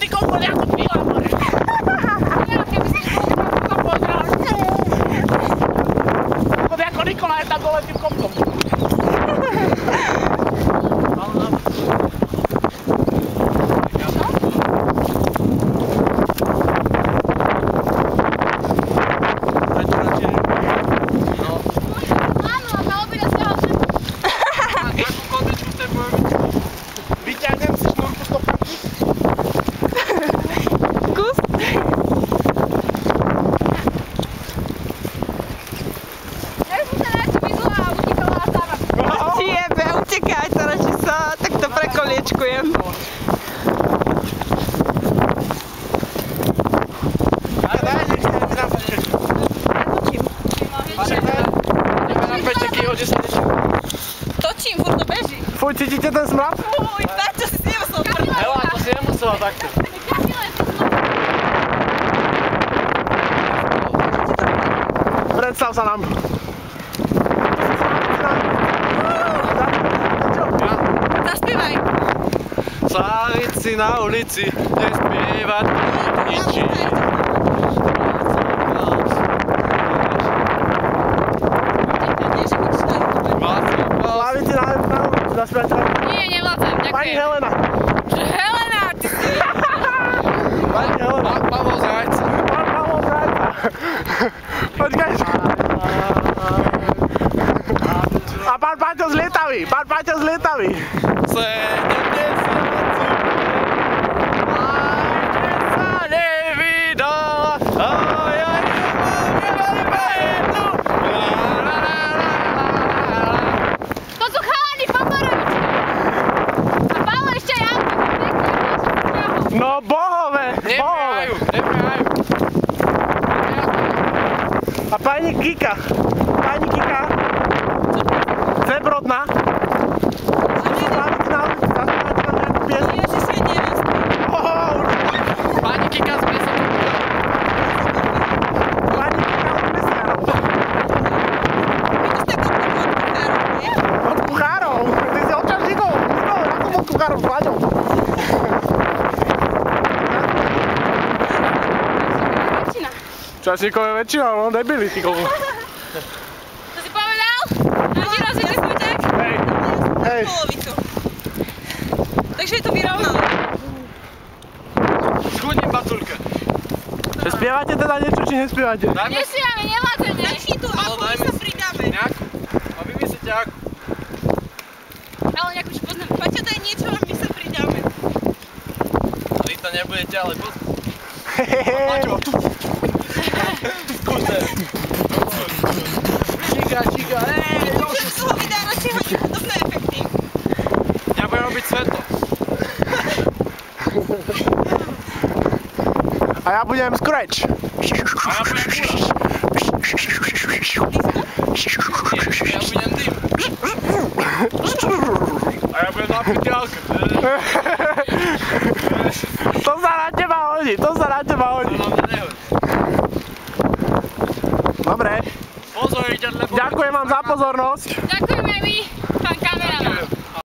ty kokos, ja to pila, more. Ja keby si to pozrel. Kokos, ako Nikolaj je tam dole tým kopcom. Ďakujem. Točím, furt to beží. Fuj, cítite ten smrad? Fuj, Paťo, si nemusel prdať. Hela, to si nemusela takto. Predstav sa nám. Zaspievaj. Záliť si na ulici, nespievať ničí. Záliť si na ulici, zaspievať. Nie, nevládzem, ďakujem. Pani Helena. Helena, ty si... Pani Helena. Pavol Zajca. Pán Pavol Zajca. Počkaj. A pán Paťo z Lietavy. Pán Paťo z Lietavy. 70. Sa nevydala, a ja nemám jednu. To sú chalani Fotoroviči. A Paolo ešte aj auto. No bohové, bohové. Neprajú. A pani Kika. Pani Kika. Zebrodná. Pani Kika z Piesok. Pani Kika od Pieskarov. Od kuchárov. Ty si od čašníkov. Na tom od kuchárov s Láďou. Čašníkov je väčšina, no debili, ty koľko. To si povedal? Máš rozvitý smutek? Hej. Hej. Takže je to vyrovnané. Schudním batulka. Spievate teda niečo, či nespievate? Nespívame, nevládzeme. Začni tu, ako my sa pridáme. Nejakú. A vymyslíte akú. Ale nejakú už poznám. Paťo, daj niečo a my sa pridáme. Vy to nebudete, ale poď. Hehehe. Skúste. Číka, číka, Môžem z toho videa radšej hodím podobné efekty. Ja budem robiť svetlo. A ja budem scratch. A ja budem kúra. Ja budem dym. A ja budem napiteľka. To sa na teba hodí, to sa na teba hodí. To na mňa nehodí. Dobre. Pozor, ide, lebo... Ďakujem vám za pozornosť. Ďakujeme my.